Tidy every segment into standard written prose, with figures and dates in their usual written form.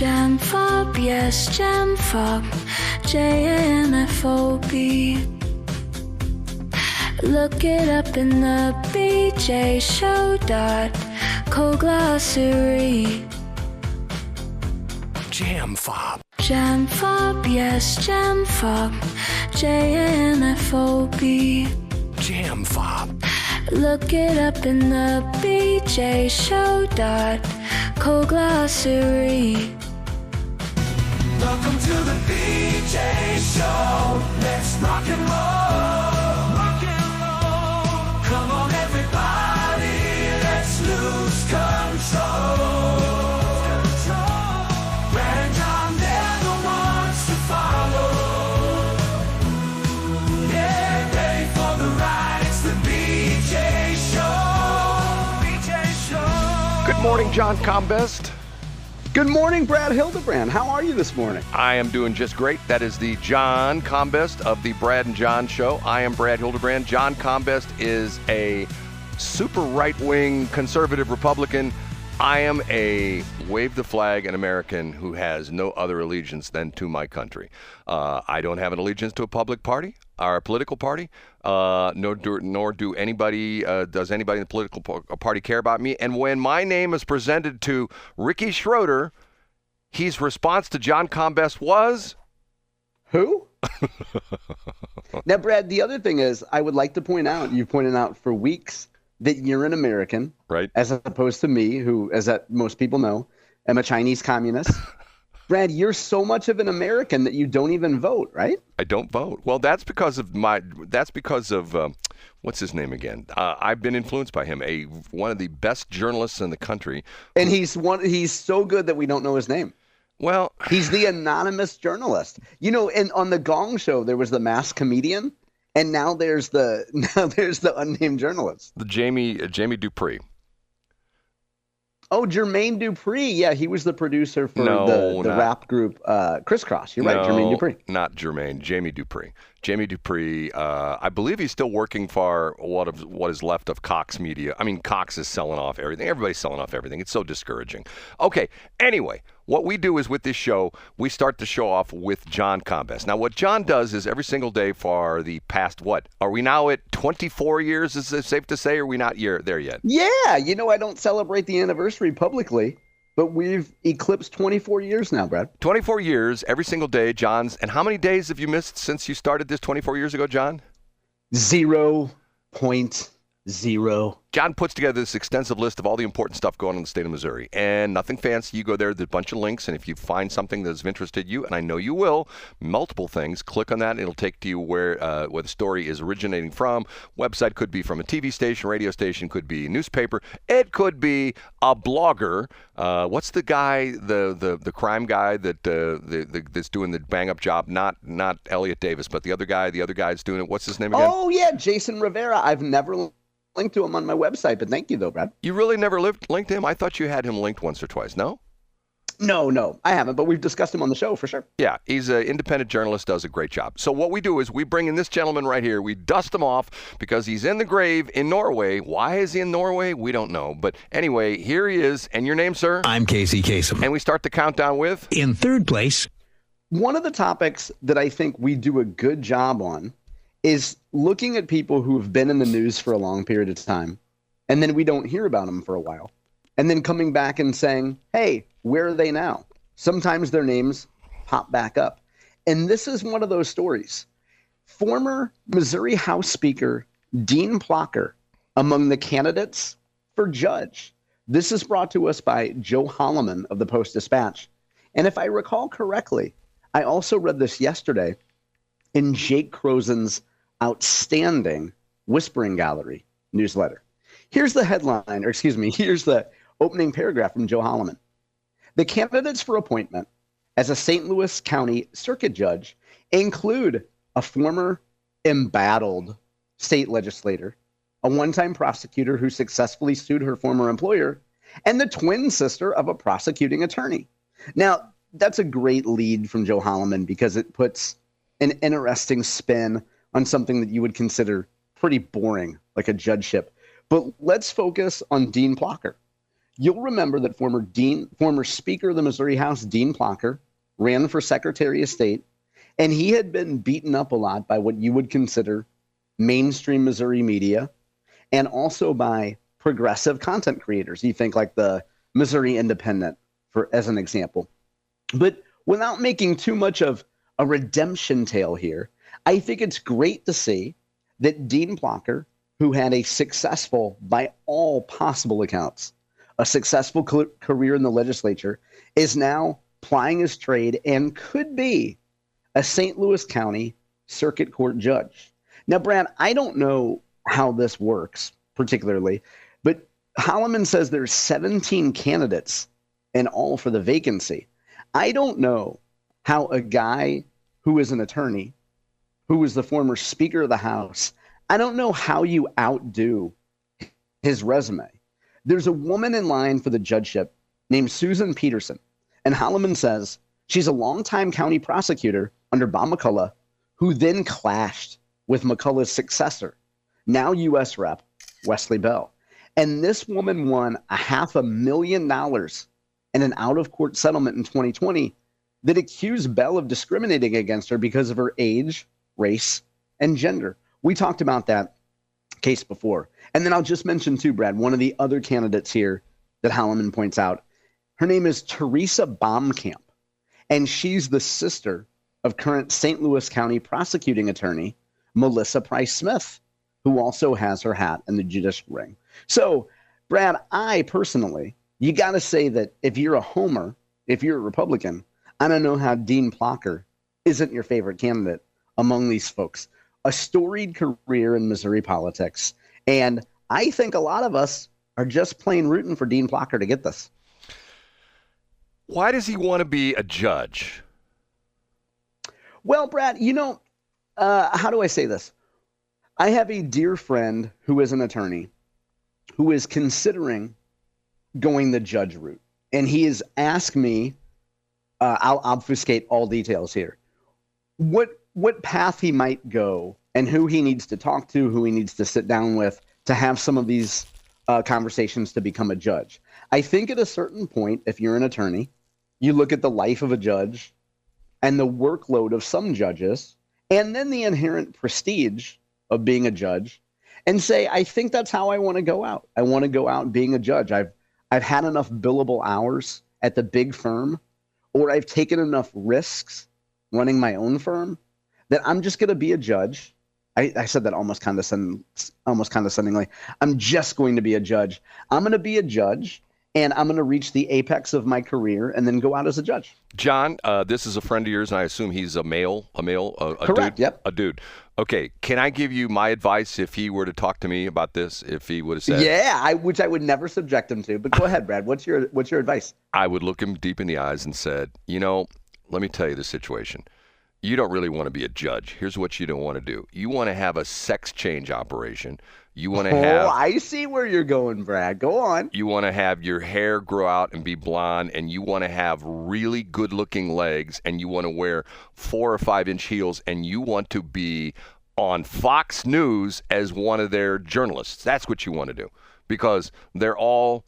JAMFOB, yes, JAMFOB, JAMFOB. Look it up in the BJ Show .co-glossary. JAMFOB. JAMFOB, yes, JAMFOB, JAMFOB. JAMFOB. Look it up in the BJ Show .co-glossary. Welcome to the BJ Show. Let's rock and roll. Rock and roll. Come on, everybody. Let's lose control. Brad and John, they're the ones to follow. Yeah, ready for the ride. It's the BJ Show. BJ Show. Good morning, John Combest. Good morning, Brad Hildebrand. How are you this morning? I am doing just great. That is the John Combest of the Brad and John Show. I am Brad Hildebrand. John Combest is a super right-wing conservative Republican. I am a wave the flag an American who has no other allegiance than to my country. I don't have an allegiance to a public party or a political party, nor do anybody, does anybody in the political party care about me. And when my name is presented to Ricky Schroeder, his response to John Combest was, who? Now, Brad, the other thing is, I would like to point out, you've pointed out for weeks that you're an American, right? As opposed to me, who, as most people know, am a Chinese communist. Brad, you're so much of an American that you don't even vote, right? I don't vote. Well, that's because of what's his name again? I've been influenced by him, one of the best journalists in the country. And he's so good that we don't know his name. Well, he's the anonymous journalist. You know, and on the Gong Show, there was the masked comedian, and now there's the unnamed journalist. The Jamie Dupree. Oh, Jermaine Dupri. Yeah, he was the producer for the rap group Crisscross. You're right, Jermaine Dupri. Not Jermaine, Jamie Dupree. Jamie Dupree, I believe he's still working for what is left of Cox Media. I mean, Cox is selling off everything. Everybody's selling off everything. It's so discouraging. Okay, anyway, what we do is with this show, we start the show off with John Combest. Now, what John does is every single day for the past, are we now at 24 years, is it safe to say, or are we not there yet? Yeah, you know, I don't celebrate the anniversary publicly, but we've eclipsed 24 years now, Brad. 24 years, every single day, John's. And how many days have you missed since you started this 24 years ago, John? 0.0. John puts together this extensive list of all the important stuff going on in the state of Missouri. And nothing fancy. You go there's a bunch of links. And if you find something that's of interest to you, and I know you will, multiple things, click on that. And it'll take to you where the story is originating from. Website could be from a TV station, radio station, could be a newspaper. It could be a blogger. What's the guy, the crime guy that's doing the bang-up job? Not Elliot Davis, but the other guy's doing it. What's his name again? Oh, yeah, Jason Rivera. I've never linked to him on my website, but thank you, though, Brad. You really never linked him? I thought you had him linked once or twice, no? No, I haven't, but we've discussed him on the show for sure. Yeah, he's an independent journalist, does a great job. So what we do is we bring in this gentleman right here. We dust him off because he's in the grave in Norway. Why is he in Norway? We don't know. But anyway, here he is. And your name, sir? I'm Casey Kasem. And we start the countdown with? In third place. One of the topics that I think we do a good job on is looking at people who have been in the news for a long period of time, and then we don't hear about them for a while, and then coming back and saying, hey, where are they now? Sometimes their names pop back up. And this is one of those stories. Former Missouri House Speaker Dean Plocher among the candidates for judge. This is brought to us by Joe Holloman of the Post-Dispatch. And if I recall correctly, I also read this yesterday in Jake Crozen's outstanding Whispering Gallery newsletter. Here's the headline, here's the opening paragraph from Joe Holloman. The candidates for appointment as a St. Louis County Circuit Judge include a former embattled state legislator, a one-time prosecutor who successfully sued her former employer, and the twin sister of a prosecuting attorney. Now, that's a great lead from Joe Holloman because it puts an interesting spin on something that you would consider pretty boring, like a judgeship. But let's focus on Dean Plocher. You'll remember that former Speaker of the Missouri House, Dean Plocher, ran for Secretary of State, and he had been beaten up a lot by what you would consider mainstream Missouri media and also by progressive content creators. You think like the Missouri Independent, as an example. But without making too much of a redemption tale here, I think it's great to see that Dean Plocher, who had a successful, by all possible accounts, a successful career in the legislature, is now plying his trade and could be a St. Louis County Circuit Court judge. Now, Brad, I don't know how this works particularly, but Holloman says there's 17 candidates in all for the vacancy. I don't know how a guy who is an attorney, who was the former Speaker of the House, I don't know how you outdo his resume. There's a woman in line for the judgeship named Susan Peterson, and Holloman says she's a longtime county prosecutor under Bob McCullough, who then clashed with McCullough's successor, now U.S. Rep. Wesley Bell. And this woman won $500,000 in an out-of-court settlement in 2020 that accused Bell of discriminating against her because of her age, race, and gender. We talked about that case before. And then I'll just mention too, Brad, one of the other candidates here that Holloman points out. Her name is Teresa Baumkamp, and she's the sister of current St. Louis County prosecuting attorney Melissa Price Smith, who also has her hat in the judicial ring. So, Brad, I personally, you got to say that if you're a homer, if you're a Republican, I don't know how Dean Plocher isn't your favorite candidate among these folks. A storied career in Missouri politics. And I think a lot of us are just plain rooting for Dean Plocher to get this. Why does he want to be a judge? Well, Brad, how do I say this? I have a dear friend who is an attorney who is considering going the judge route. And he has asked me, I'll obfuscate all details here, what path he might go and who he needs to talk to, who he needs to sit down with to have some of these conversations to become a judge. I think at a certain point, if you're an attorney, you look at the life of a judge and the workload of some judges, and then the inherent prestige of being a judge, and say, I think that's how I want to go out. I want to go out being a judge. I've had enough billable hours at the big firm, or I've taken enough risks running my own firm that I'm just going to be a judge. I said that almost condescendingly. I'm just going to be a judge. I'm going to be a judge, and I'm going to reach the apex of my career and then go out as a judge. John, this is a friend of yours, and I assume he's a male, Correct, dude? Yep. A dude. Okay, can I give you my advice if he were to talk to me about this, if he would have said? Yeah, which I would never subject him to, but go ahead, Brad. What's your advice? I would look him deep in the eyes and said, let me tell you the situation. You don't really want to be a judge. Here's what you don't want to do. You want to have a sex change operation. You want to have... Oh, I see where you're going, Brad. Go on. You want to have your hair grow out and be blonde, and you want to have really good-looking legs, and you want to wear 4 or 5-inch heels, and you want to be on Fox News as one of their journalists. That's what you want to do, because they're all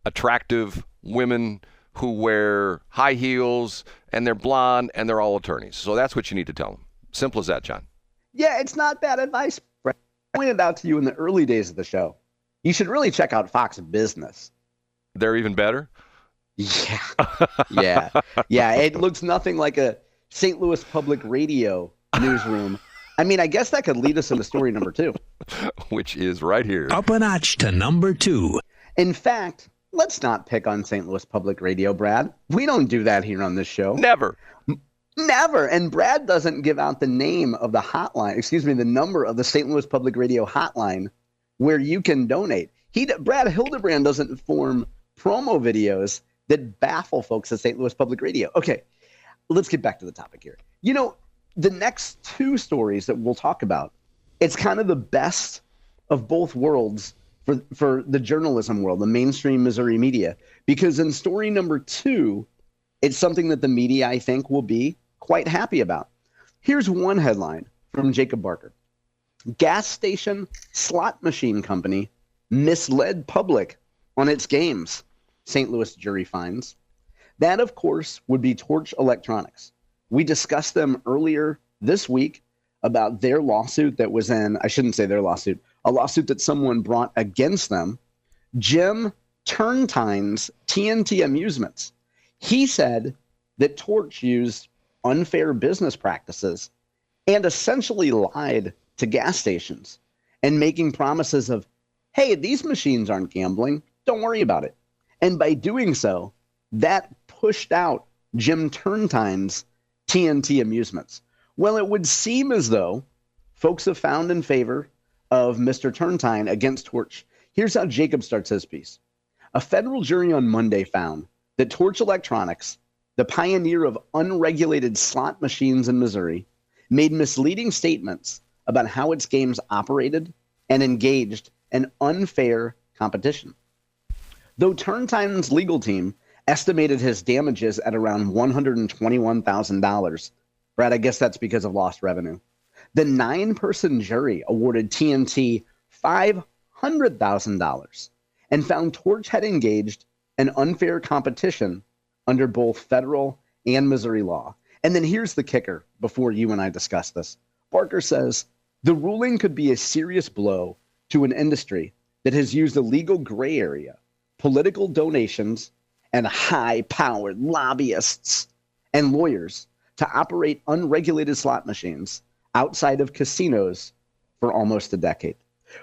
attractive women who wear high heels, and they're blonde, and they're all attorneys. So that's what you need to tell them. Simple as that, John. Yeah, it's not bad advice, Brad. I pointed out to you in the early days of the show, you should really check out Fox Business. They're even better? Yeah. Yeah, it looks nothing like a St. Louis Public Radio newsroom. I mean, I guess that could lead us into story number 2. Which is right here. Up a notch to number 2. In fact, let's not pick on St. Louis Public Radio, Brad. We don't do that here on this show. Never. Never. And Brad doesn't give out the name of the hotline, the number of the St. Louis Public Radio hotline where you can donate. Brad Hildebrand doesn't form promo videos that baffle folks at St. Louis Public Radio. Okay, let's get back to the topic here. The next 2 stories that we'll talk about, it's kind of the best of both worlds for the journalism world, the mainstream Missouri media, because in story number 2, it's something that the media, I think, will be quite happy about. Here's one headline from Jacob Barker. Gas station slot machine company misled public on its games. St. Louis jury finds. That, of course, would be Torch Electronics. We discussed them earlier this week about their lawsuit that was I shouldn't say their lawsuit, a lawsuit that someone brought against them. Jim Turntine's TNT Amusements. He said that Torch used unfair business practices and essentially lied to gas stations and making promises of, hey, these machines aren't gambling, don't worry about it. And by doing so, that pushed out Jim Turntine's TNT Amusements. Well, it would seem as though folks have found in favor of Mr. Turntine against Torch. Here's how Jacob starts his piece. A federal jury on Monday found that Torch Electronics, the pioneer of unregulated slot machines in Missouri, made misleading statements about how its games operated and engaged in unfair competition. Though Turntine's legal team estimated his damages at around $121,000, Brad, I guess that's because of lost revenue, the 9-person jury awarded TNT $500,000 and found Torch had engaged in unfair competition under both federal and Missouri law. And then here's the kicker before you and I discuss this. Barker says the ruling could be a serious blow to an industry that has used a legal gray area, political donations, and high-powered lobbyists and lawyers to operate unregulated slot machines outside of casinos for almost a decade.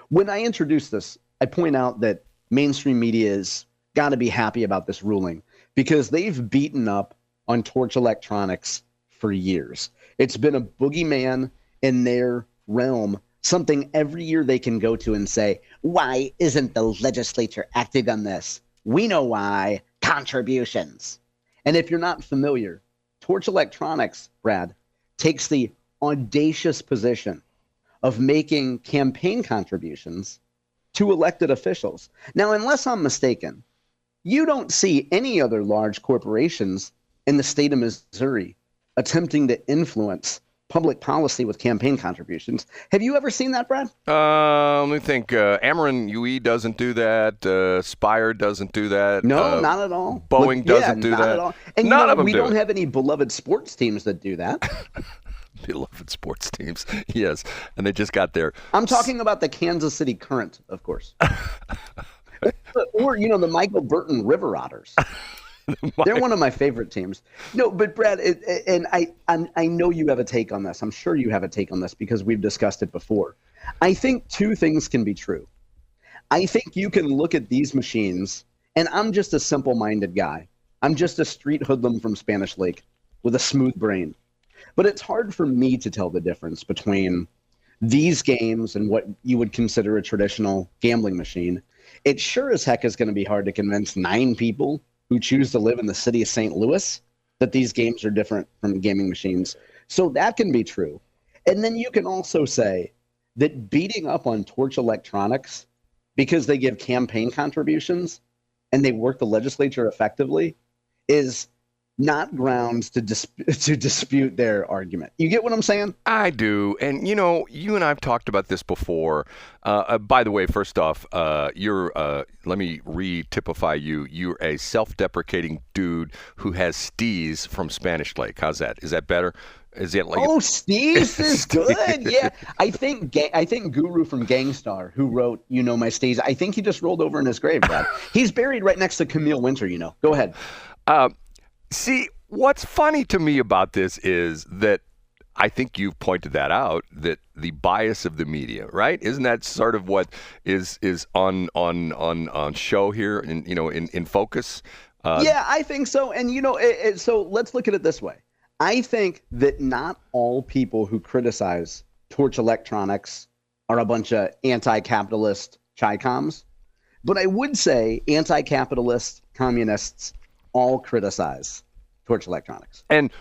When I introduce this, I point out that mainstream media has got to be happy about this ruling because they've beaten up on Torch Electronics for years. It's been a boogeyman in their realm, something every year they can go to and say, why isn't the legislature acting on this? We know why. Contributions. And if you're not familiar, Torch Electronics, Brad, takes the audacious position of making campaign contributions to elected officials. Now, unless I'm mistaken, you don't see any other large corporations in the state of Missouri attempting to influence public policy with campaign contributions. Have you ever seen that, Brad? Let me think. Ameren UE doesn't do that. Spire doesn't do that. No, not at all. Boeing doesn't do not that. At all. And None of them we do don't it. have any beloved sports teams that do that. Beloved sports teams, yes, and they just got there. I'm talking about the Kansas City Current, of course. Or, the Michael Burton River Otters. They're one of my favorite teams. No, but Brad, I know you have a take on this. I'm sure you have a take on this because we've discussed it before. I think two things can be true. I think you can look at these machines, and I'm just a simple-minded guy. I'm just a street hoodlum from Spanish Lake with a smooth brain. But it's hard for me to tell the difference between these games and what you would consider a traditional gambling machine. It sure as heck is going to be hard to convince 9 people who choose to live in the city of St. Louis that these games are different from gaming machines. So that can be true. And then you can also say that beating up on Torch Electronics because they give campaign contributions and they work the legislature effectively is not grounds to dispute their argument. You get what I'm saying? I do. And, you and I have talked about this before. By the way, first off, let me re-typify you. You're a self-deprecating dude who has steez from Spanish Lake. How's that? Is that better? Is it like steez is good. Yeah. I think Guru from Gangstar, who wrote My Steez, I think he just rolled over in his grave, Brad. He's buried right next to Camille Winter, Go ahead. See, what's funny to me about this is that I think you've pointed that out, that the bias of the media, right? Isn't that sort of what is on show here and in focus? Yeah, I think so. And so let's look at it this way. I think that not all people who criticize Torch Electronics are a bunch of anti-capitalist chi-coms, but I would say anti-capitalist communists all criticize Torch Electronics. And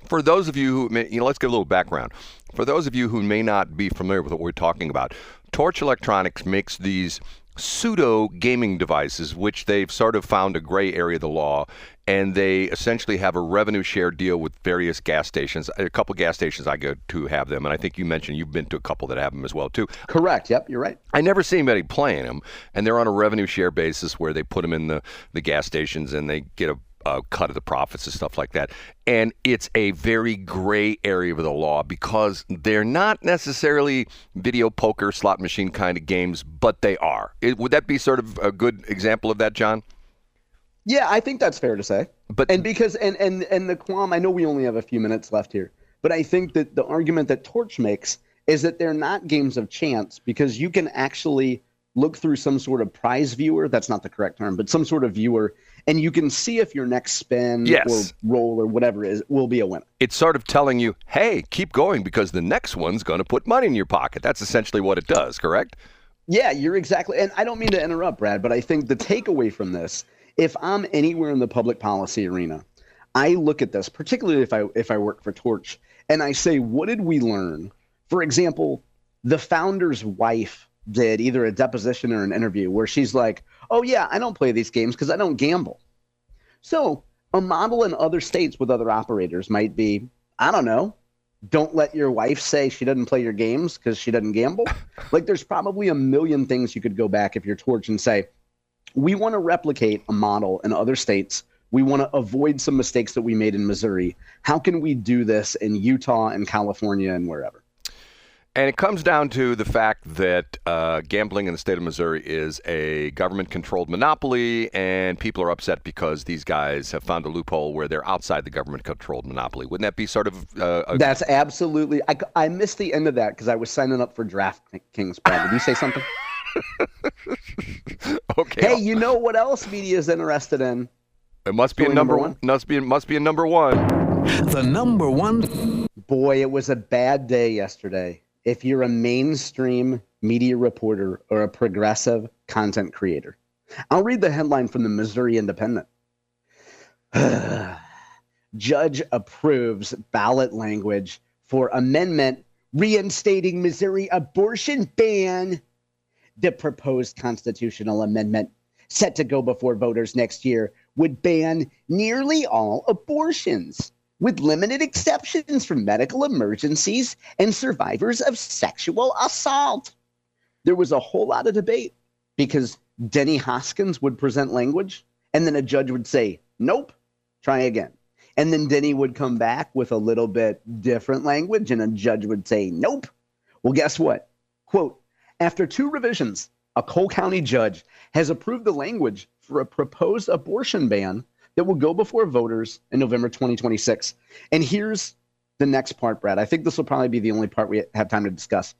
for those of you who may, let's get a little background. For those of you who may not be familiar with what we're talking about, Torch Electronics makes these pseudo gaming devices, which they've sort of found a gray area of the law, and they essentially have a revenue share deal with various gas stations. A couple gas stations I go to have them, and I think you mentioned you've been to a couple that have them as well too. Correct. Yep, you're right. I never see anybody playing them, and they're on a revenue share basis where they put them in the gas stations and they get a cut of the profits and stuff like that. And it's a very gray area of the law because they're not necessarily video poker, slot machine kind of games, but they are. Would that be sort of a good example of that, John? Yeah, I think that's fair to say. And because the qualm, I know we only have a few minutes left here, but I think that the argument that Torch makes is that they're not games of chance because you can actually look through some sort of prize viewer. That's not the correct term, but some sort of viewer, and you can see if your next spin or roll or whatever it is will be a winner. It's sort of telling you, hey, keep going because the next one's going to put money in your pocket. That's essentially what it does, correct? Yeah, you're exactly. And I don't mean to interrupt, Brad, but I think the takeaway from this, if I'm anywhere in the public policy arena, I look at this, particularly if I work for Torch, and I say, what did we learn? For example, the founder's wife did either a deposition or an interview where she's like, oh yeah, I don't play these games because I don't gamble. So a model in other states with other operators might be, I don't know, don't let your wife say she doesn't play your games because she doesn't gamble. Like there's probably a million things you could go back if you're Torch and say, we want to replicate a model in other states. We want to avoid some mistakes that we made in Missouri. How can we do this in Utah and California and wherever? And it comes down to the fact that gambling in the state of Missouri is a government-controlled monopoly, and people are upset because these guys have found a loophole where they're outside the government-controlled monopoly. Wouldn't that be sort of That's absolutely... I missed the end of that because I was signing up for DraftKings, Brad. Did you say something? Okay. Hey, you know what else media is interested in? It must be a number one. Must be a number one. The number one. Boy, it was a bad day yesterday. If you're a mainstream media reporter or a progressive content creator. I'll read the headline from the Missouri Independent. Judge approves ballot language for amendment reinstating Missouri abortion ban. The proposed constitutional amendment set to go before voters next year would ban nearly all abortions, with limited exceptions for medical emergencies and survivors of sexual assault. There was a whole lot of debate because Denny Hoskins would present language and then a judge would say, nope, try again. And then Denny would come back with a little bit different language and a judge would say, nope. Well, guess what? Quote, after 2 revisions, a Cole County judge has approved the language for a proposed abortion ban that will go before voters in November 2026. And here's the next part, Brad. I think this will probably be the only part we have time to discuss.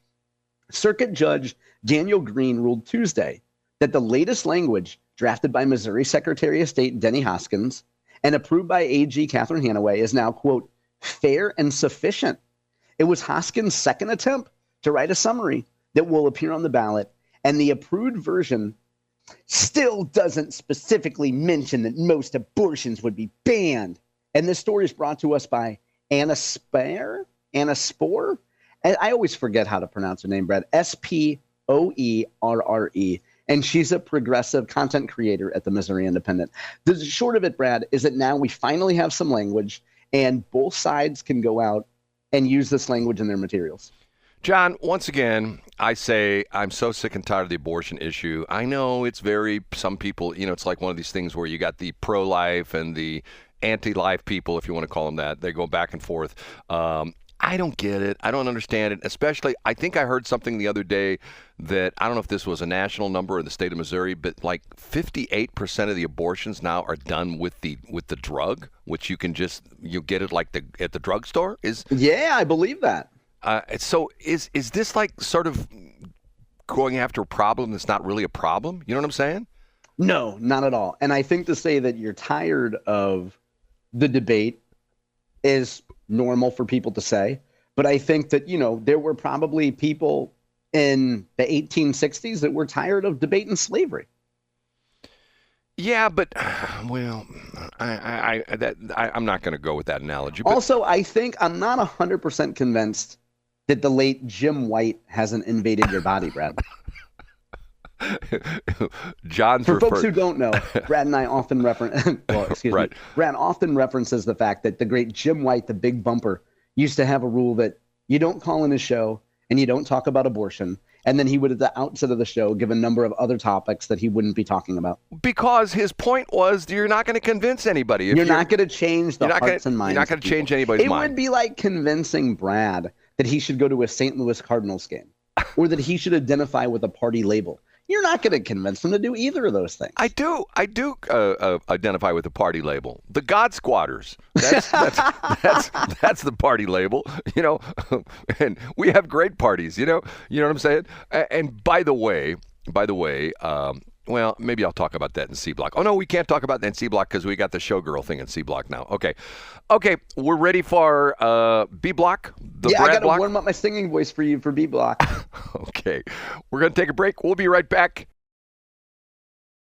Circuit Judge Daniel Green ruled Tuesday that the latest language drafted by Missouri Secretary of State Denny Hoskins and approved by AG Catherine Hanaway is now, quote, fair and sufficient. It was Hoskins' second attempt to write a summary that will appear on the ballot, and the approved version still doesn't specifically mention that most abortions would be banned. And this story is brought to us by Anna Spore. And I always forget how to pronounce her name, Brad. Spoerre. And she's a progressive content creator at the Missouri Independent. The short of it, Brad, is that now we finally have some language and both sides can go out and use this language in their materials. John, once again, I say I'm so sick and tired of the abortion issue. I know it's some people, it's like one of these things where you got the pro-life and the anti-life people, if you want to call them that. They go back and forth. I don't get it. I don't understand it. Especially, I think I heard something the other day that, I don't know if this was a national number in the state of Missouri, but like 58% of the abortions now are done with the drug, which you get it like at the drugstore. Yeah, I believe that. So is this like sort of going after a problem that's not really a problem? You know what I'm saying? No, not at all. And I think to say that you're tired of the debate is normal for people to say. But I think that, there were probably people in the 1860s that were tired of debating slavery. Yeah, but, well, I'm not going to go with that analogy. But also, I think I'm not 100% convinced that the late Jim White hasn't invaded your body, Brad. John's For folks referred. who don't know, Brad and I often reference. Well, excuse Right. me. Brad often references the fact that the great Jim White, the Big Bumper, used to have a rule that you don't call in his show and you don't talk about abortion. And then he would, at the outset of the show, give a number of other topics that he wouldn't be talking about. Because his point was, you're not going to convince anybody. If You're not going to change the you're not hearts gonna- and minds. you're not gonna of people. change anybody's It mind. would be like convincing Brad that he should go to a St. Louis Cardinals game or that he should identify with a party label. You're not going to convince him to do either of those things. I do identify with the party label. The God Squatters. That's the party label, and we have great parties, you know what I'm saying? And by the way, well, maybe I'll talk about that in C Block. Oh, no, we can't talk about that in C Block because we got the showgirl thing in C Block now. Okay, we're ready for B Block, the I Brad got to Block. warm up my singing voice for you for B Block. Okay, we're going to take a break. We'll be right back.